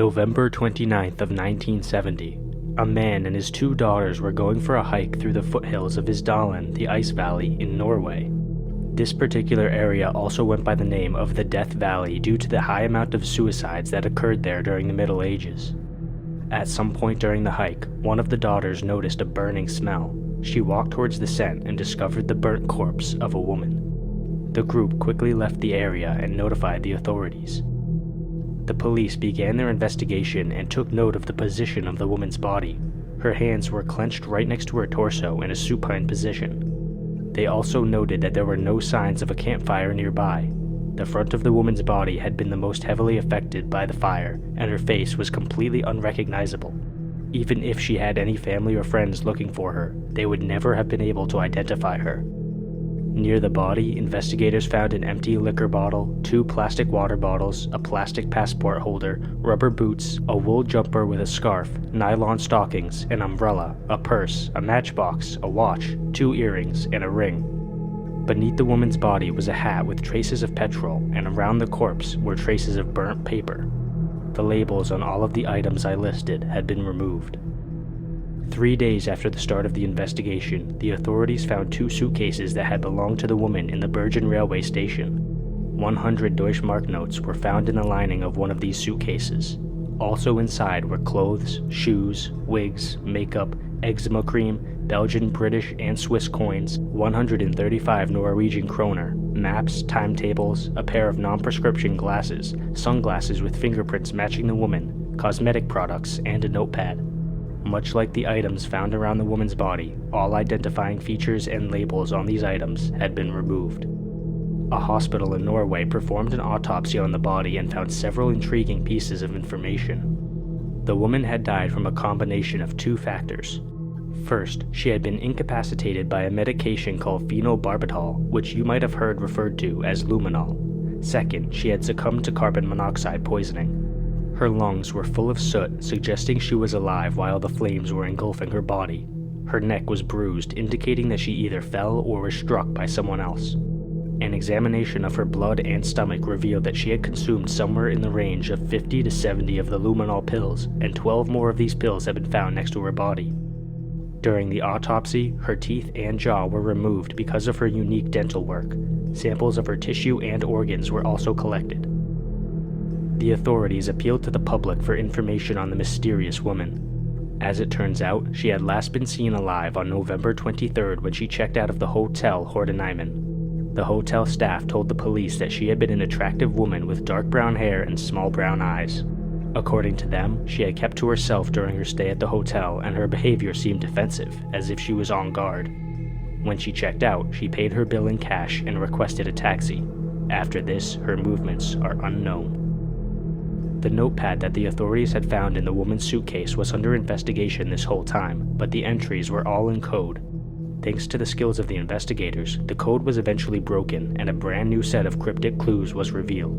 November 29th of 1970, a man and his two daughters were going for a hike through the foothills of Isdalen, the ice valley in Norway. This particular area also went by the name of the Death Valley due to the high amount of suicides that occurred there during the Middle Ages. At some point during the hike, one of the daughters noticed a burning smell. She walked towards the scent and discovered the burnt corpse of a woman. The group quickly left the area and notified the authorities. The police began their investigation and took note of the position of the woman's body. Her hands were clenched right next to her torso in a supine position. They also noted that there were no signs of a campfire nearby. The front of the woman's body had been the most heavily affected by the fire, and her face was completely unrecognizable. Even if she had any family or friends looking for her, they would never have been able to identify her. Near the body, investigators found an empty liquor bottle, 2 plastic water bottles, a plastic passport holder, rubber boots, a wool jumper with a scarf, nylon stockings, an umbrella, a purse, a matchbox, a watch, 2 earrings, and a ring. Beneath the woman's body was a hat with traces of petrol, and around the corpse were traces of burnt paper. The labels on all of the items I listed had been removed. 3 days after the start of the investigation, the authorities found 2 suitcases that had belonged to the woman in the Bergen railway station. 100 Deutschmark notes were found in the lining of one of these suitcases. Also inside were clothes, shoes, wigs, makeup, eczema cream, Belgian, British, and Swiss coins, 135 Norwegian kroner, maps, timetables, a pair of non-prescription glasses, sunglasses with fingerprints matching the woman, cosmetic products, and a notepad. Much like the items found around the woman's body, all identifying features and labels on these items had been removed. A hospital in Norway performed an autopsy on the body and found several intriguing pieces of information. The woman had died from a combination of 2 factors. First, she had been incapacitated by a medication called phenobarbital, which you might have heard referred to as luminol. Second, she had succumbed to carbon monoxide poisoning. Her lungs were full of soot, suggesting she was alive while the flames were engulfing her body. Her neck was bruised, indicating that she either fell or was struck by someone else. An examination of her blood and stomach revealed that she had consumed somewhere in the range of 50 to 70 of the luminol pills, and 12 more of these pills had been found next to her body. During the autopsy, her teeth and jaw were removed because of her unique dental work. Samples of her tissue and organs were also collected. The authorities appealed to the public for information on the mysterious woman. As it turns out, she had last been seen alive on November 23rd when she checked out of the Hotel Hordenheimen. The hotel staff told the police that she had been an attractive woman with dark brown hair and small brown eyes. According to them, she had kept to herself during her stay at the hotel, and her behavior seemed defensive, as if she was on guard. When she checked out, she paid her bill in cash and requested a taxi. After this, her movements are unknown. The notepad that the authorities had found in the woman's suitcase was under investigation this whole time, but the entries were all in code. Thanks to the skills of the investigators, the code was eventually broken and a brand new set of cryptic clues was revealed.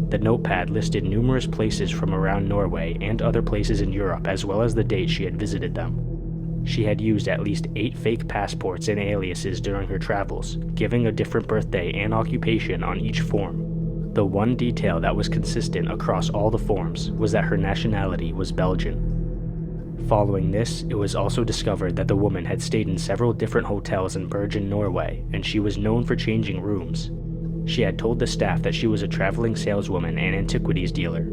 The notepad listed numerous places from around Norway and other places in Europe, as well as the date she had visited them. She had used at least 8 fake passports and aliases during her travels, giving a different birthday and occupation on each form. The one detail that was consistent across all the forms was that her nationality was Belgian. Following this, it was also discovered that the woman had stayed in several different hotels in Bergen, Norway, and she was known for changing rooms. She had told the staff that she was a traveling saleswoman and antiquities dealer.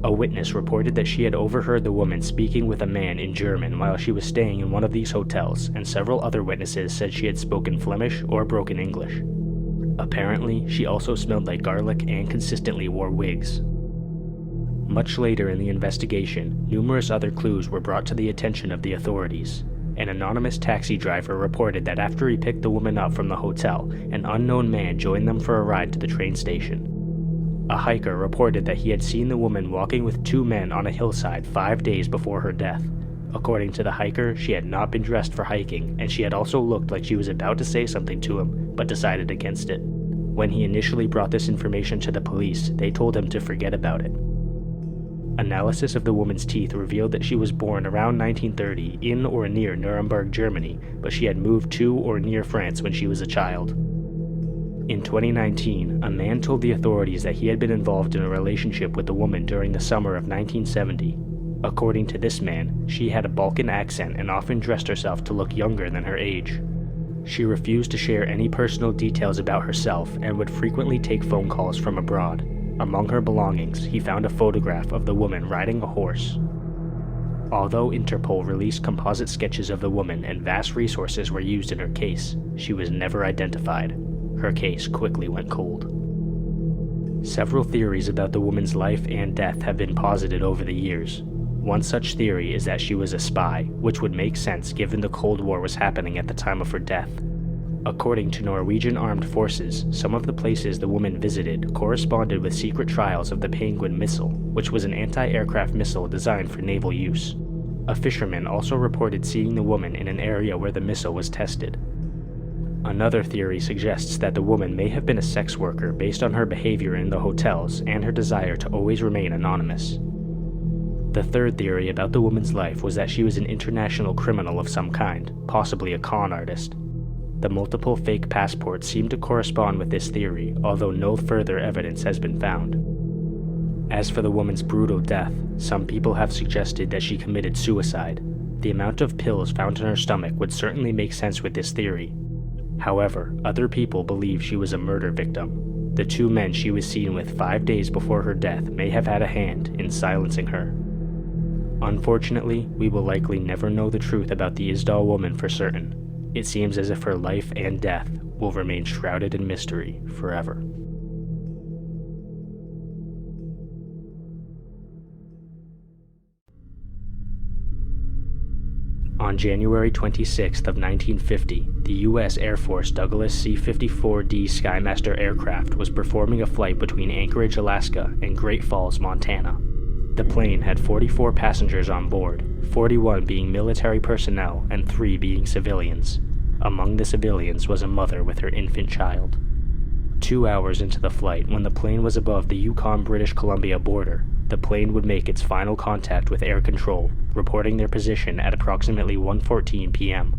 A witness reported that she had overheard the woman speaking with a man in German while she was staying in one of these hotels, and several other witnesses said she had spoken Flemish or broken English. Apparently, she also smelled like garlic and consistently wore wigs. Much later in the investigation, numerous other clues were brought to the attention of the authorities. An anonymous taxi driver reported that after he picked the woman up from the hotel, an unknown man joined them for a ride to the train station. A hiker reported that he had seen the woman walking with 2 men on a hillside 5 days before her death. According to the hiker, she had not been dressed for hiking, and she had also looked like she was about to say something to him, but decided against it. When he initially brought this information to the police, they told him to forget about it. Analysis of the woman's teeth revealed that she was born around 1930 in or near Nuremberg, Germany, but she had moved to or near France when she was a child. In 2019, a man told the authorities that he had been involved in a relationship with a woman during the summer of 1970. According to this man, she had a Balkan accent and often dressed herself to look younger than her age. She refused to share any personal details about herself and would frequently take phone calls from abroad. Among her belongings, he found a photograph of the woman riding a horse. Although Interpol released composite sketches of the woman and vast resources were used in her case, she was never identified. Her case quickly went cold. Several theories about the woman's life and death have been posited over the years. One such theory is that she was a spy, which would make sense given the Cold War was happening at the time of her death. According to Norwegian armed forces, some of the places the woman visited corresponded with secret trials of the Penguin missile, which was an anti-aircraft missile designed for naval use. A fisherman also reported seeing the woman in an area where the missile was tested. Another theory suggests that the woman may have been a sex worker based on her behavior in the hotels and her desire to always remain anonymous. The third theory about the woman's life was that she was an international criminal of some kind, possibly a con artist. The multiple fake passports seem to correspond with this theory, although no further evidence has been found. As for the woman's brutal death, some people have suggested that she committed suicide. The amount of pills found in her stomach would certainly make sense with this theory. However, other people believe she was a murder victim. The two men she was seen with 5 days before her death may have had a hand in silencing her. Unfortunately, we will likely never know the truth about the Isdal woman for certain. It seems as if her life and death will remain shrouded in mystery forever. On January 26th of 1950, the U.S. Air Force Douglas C-54D Skymaster aircraft was performing a flight between Anchorage, Alaska and Great Falls, Montana. The plane had 44 passengers on board, 41 being military personnel and 3 being civilians. Among the civilians was a mother with her infant child. 2 hours into the flight, when the plane was above the Yukon-British Columbia border, the plane would make its final contact with air control, reporting their position at approximately 1:14 p.m.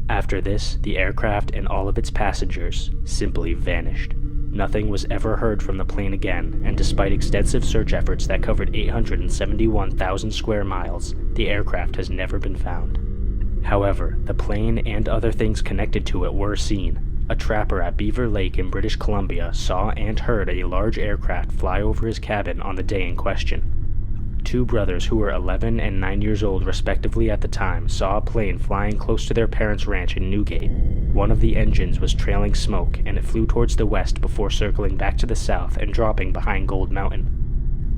After this, the aircraft and all of its passengers simply vanished. Nothing was ever heard from the plane again, and despite extensive search efforts that covered 871,000 square miles, the aircraft has never been found. However, the plane and other things connected to it were seen. A trapper at Beaver Lake in British Columbia saw and heard a large aircraft fly over his cabin on the day in question. 2 brothers who were 11 and 9 years old respectively at the time saw a plane flying close to their parents' ranch in Newgate. One of the engines was trailing smoke, and it flew towards the west before circling back to the south and dropping behind Gold Mountain.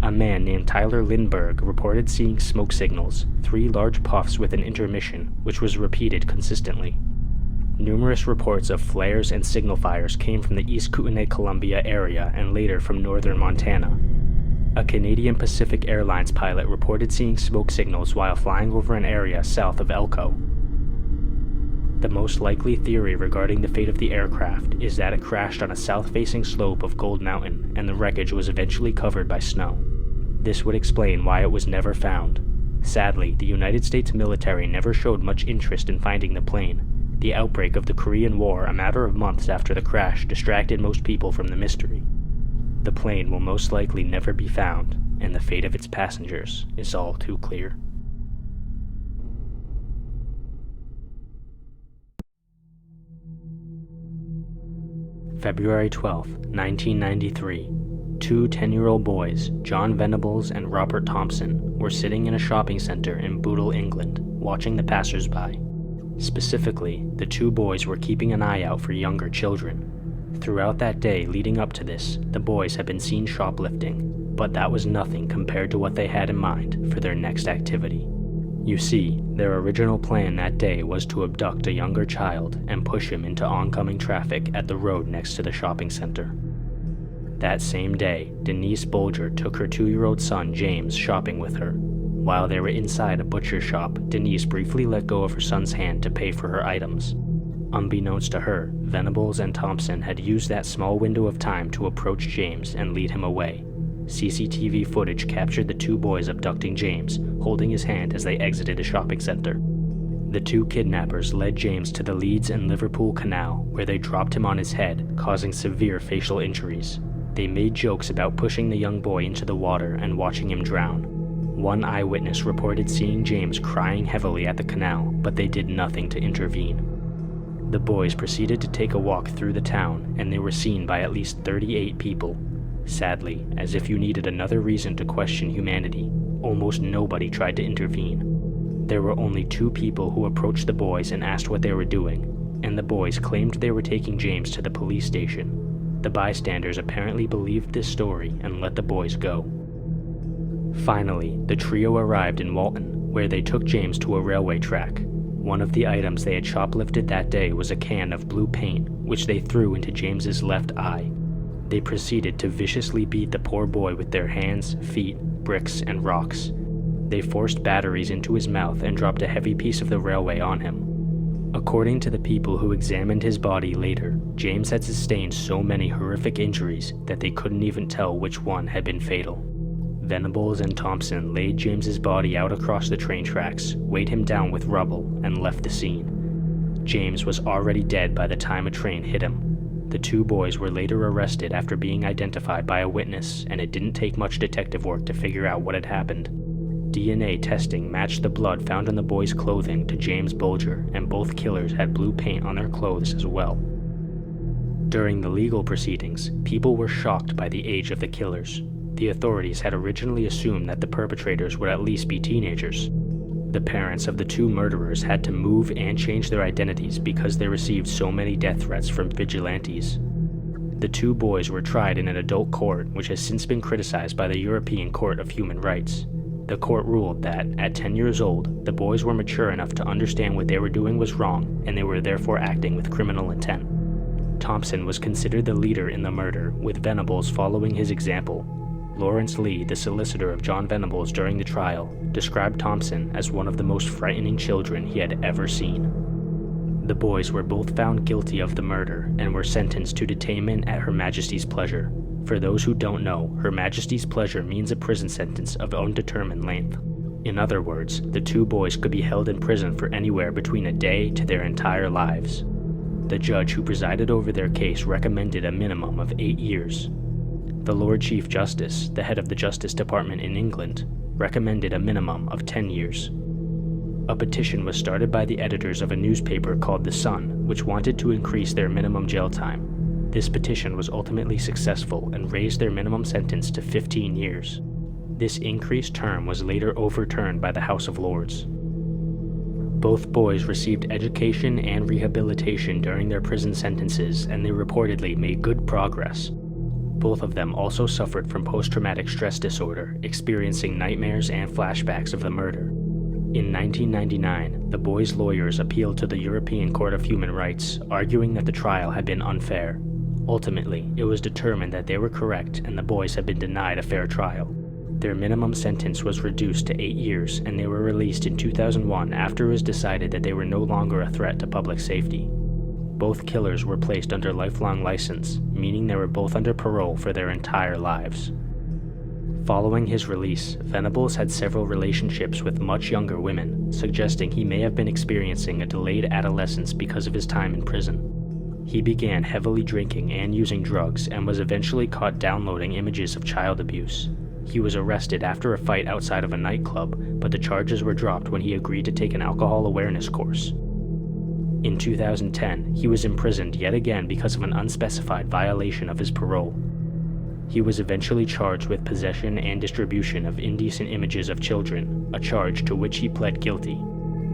A man named Tyler Lindbergh reported seeing smoke signals, 3 large puffs with an intermission, which was repeated consistently. Numerous reports of flares and signal fires came from the East Kootenay-Columbia area and later from northern Montana. A Canadian Pacific Airlines pilot reported seeing smoke signals while flying over an area south of Elko. The most likely theory regarding the fate of the aircraft is that it crashed on a south-facing slope of Gold Mountain and the wreckage was eventually covered by snow. This would explain why it was never found. Sadly, the United States military never showed much interest in finding the plane. The outbreak of the Korean War a matter of months after the crash distracted most people from the mystery. The plane will most likely never be found, and the fate of its passengers is all too clear. February 12, 1993. 2 10-year-old boys, John Venables and Robert Thompson, were sitting in a shopping center in Bootle, England, watching the passers-by. Specifically, the 2 boys were keeping an eye out for younger children. Throughout that day leading up to this, the boys had been seen shoplifting, but that was nothing compared to what they had in mind for their next activity. You see, their original plan that day was to abduct a younger child and push him into oncoming traffic at the road next to the shopping center. That same day, Denise Bolger took her 2-year-old son James shopping with her. While they were inside a butcher shop, Denise briefly let go of her son's hand to pay for her items. Unbeknownst to her, Venables and Thompson had used that small window of time to approach James and lead him away. CCTV footage captured the 2 boys abducting James, holding his hand as they exited a shopping center. The two kidnappers led James to the Leeds and Liverpool Canal, where they dropped him on his head, causing severe facial injuries. They made jokes about pushing the young boy into the water and watching him drown. One eyewitness reported seeing James crying heavily at the canal, but they did nothing to intervene. The boys proceeded to take a walk through the town, and they were seen by at least 38 people. Sadly, as if you needed another reason to question humanity, almost nobody tried to intervene. There were only 2 people who approached the boys and asked what they were doing, and the boys claimed they were taking James to the police station. The bystanders apparently believed this story and let the boys go. Finally, the trio arrived in Walton, where they took James to a railway track. One of the items they had shoplifted that day was a can of blue paint, which they threw into James's left eye. They proceeded to viciously beat the poor boy with their hands, feet, bricks, and rocks. They forced batteries into his mouth and dropped a heavy piece of the railway on him. According to the people who examined his body later, James had sustained so many horrific injuries that they couldn't even tell which one had been fatal. Venables and Thompson laid James's body out across the train tracks, weighed him down with rubble, and left the scene. James was already dead by the time a train hit him. The 2 boys were later arrested after being identified by a witness, and it didn't take much detective work to figure out what had happened. DNA testing matched the blood found on the boys' clothing to James Bulger, and both killers had blue paint on their clothes as well. During the legal proceedings, people were shocked by the age of the killers. The authorities had originally assumed that the perpetrators would at least be teenagers. The parents of the 2 murderers had to move and change their identities because they received so many death threats from vigilantes. The 2 boys were tried in an adult court, which has since been criticized by the European Court of Human Rights. The court ruled that, at 10 years old, the boys were mature enough to understand what they were doing was wrong, and they were therefore acting with criminal intent. Thompson was considered the leader in the murder, with Venables following his example. Lawrence Lee, the solicitor of John Venables during the trial, described Thompson as one of the most frightening children he had ever seen. The boys were both found guilty of the murder and were sentenced to detainment at Her Majesty's pleasure. For those who don't know, Her Majesty's pleasure means a prison sentence of undetermined length. In other words, the 2 boys could be held in prison for anywhere between a day to their entire lives. The judge who presided over their case recommended a minimum of 8 years. The Lord Chief Justice, the head of the Justice Department in England, recommended a minimum of 10 years. A petition was started by the editors of a newspaper called The Sun, which wanted to increase their minimum jail time. This petition was ultimately successful and raised their minimum sentence to 15 years. This increased term was later overturned by the House of Lords. Both boys received education and rehabilitation during their prison sentences, and they reportedly made good progress. Both of them also suffered from post-traumatic stress disorder, experiencing nightmares and flashbacks of the murder. In 1999, the boys' lawyers appealed to the European Court of Human Rights, arguing that the trial had been unfair. Ultimately, it was determined that they were correct and the boys had been denied a fair trial. Their minimum sentence was reduced to 8 years, and they were released in 2001 after it was decided that they were no longer a threat to public safety. Both killers were placed under lifelong license, meaning they were both under parole for their entire lives. Following his release, Venables had several relationships with much younger women, suggesting he may have been experiencing a delayed adolescence because of his time in prison. He began heavily drinking and using drugs and was eventually caught downloading images of child abuse. He was arrested after a fight outside of a nightclub, but the charges were dropped when he agreed to take an alcohol awareness course. In 2010, he was imprisoned yet again because of an unspecified violation of his parole. He was eventually charged with possession and distribution of indecent images of children, a charge to which he pled guilty.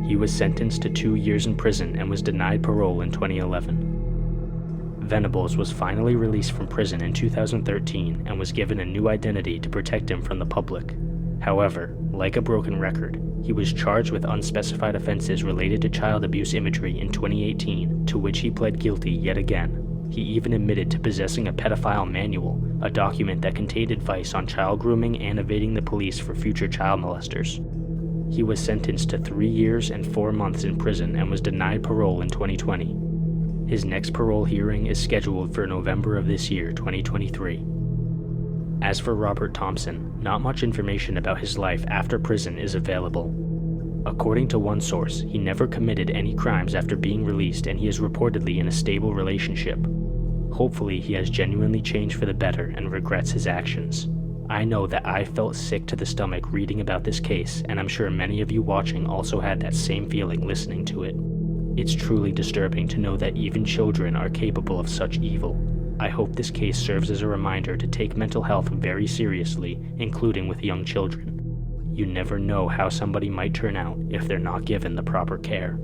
He was sentenced to 2 years in prison and was denied parole in 2011. Venables was finally released from prison in 2013 and was given a new identity to protect him from the public. However, like a broken record, he was charged with unspecified offenses related to child abuse imagery in 2018, to which he pled guilty yet again. He even admitted to possessing a pedophile manual, a document that contained advice on child grooming and evading the police for future child molesters. He was sentenced to 3 years and 4 months in prison and was denied parole in 2020. His next parole hearing is scheduled for November of this year, 2023. As for Robert Thompson, not much information about his life after prison is available. According to one source, he never committed any crimes after being released, and he is reportedly in a stable relationship. Hopefully, he has genuinely changed for the better and regrets his actions. I know that I felt sick to the stomach reading about this case, and I'm sure many of you watching also had that same feeling listening to it. It's truly disturbing to know that even children are capable of such evil. I hope this case serves as a reminder to take mental health very seriously, including with young children. You never know how somebody might turn out if they're not given the proper care.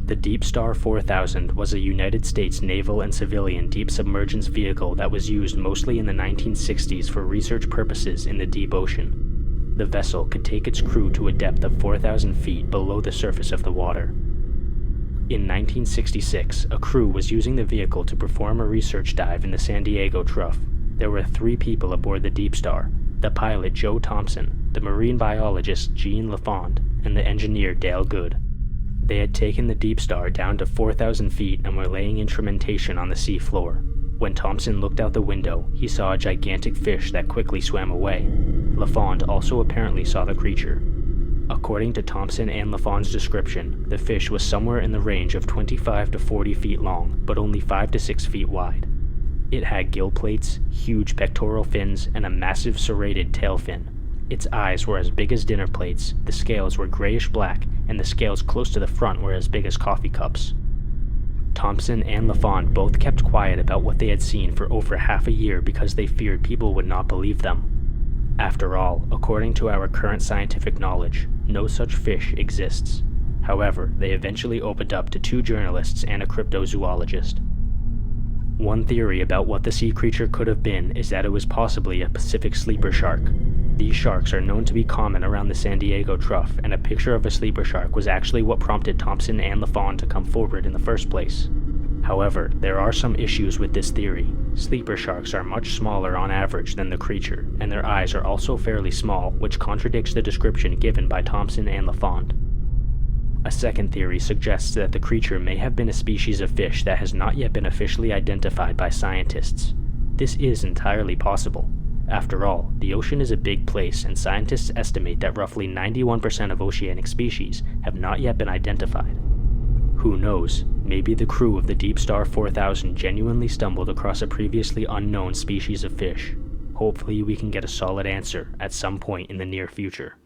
The Deep Star 4000 was a United States naval and civilian deep submergence vehicle that was used mostly in the 1960s for research purposes in the deep ocean. The vessel could take its crew to a depth of 4,000 feet below the surface of the water. In 1966, a crew was using the vehicle to perform a research dive in the San Diego Trough. There were 3 people aboard the Deep Star: the pilot Joe Thompson, the marine biologist Jean Lafond, and the engineer Dale Good. They had taken the Deep Star down to 4,000 feet and were laying instrumentation on the sea floor. When Thompson looked out the window, he saw a gigantic fish that quickly swam away. Lafond also apparently saw the creature. According to Thompson and Lafond's description, the fish was somewhere in the range of 25 to 40 feet long, but only 5 to 6 feet wide. It had gill plates, huge pectoral fins, and a massive serrated tail fin. Its eyes were as big as dinner plates, the scales were grayish-black, and the scales close to the front were as big as coffee cups. Thompson and Lafond both kept quiet about what they had seen for over half a year because they feared people would not believe them. After all, according to our current scientific knowledge, no such fish exists. However, they eventually opened up to 2 journalists and a cryptozoologist. One theory about what the sea creature could have been is that it was possibly a Pacific sleeper shark. These sharks are known to be common around the San Diego Trough, and a picture of a sleeper shark was actually what prompted Thompson and Lafond to come forward in the first place. However, there are some issues with this theory. Sleeper sharks are much smaller on average than the creature, and their eyes are also fairly small, which contradicts the description given by Thompson and Lafond. A second theory suggests that the creature may have been a species of fish that has not yet been officially identified by scientists. This is entirely possible. After all, the ocean is a big place, and scientists estimate that roughly 91% of oceanic species have not yet been identified. Who knows, maybe the crew of the Deep Star 4000 genuinely stumbled across a previously unknown species of fish. Hopefully we can get a solid answer at some point in the near future.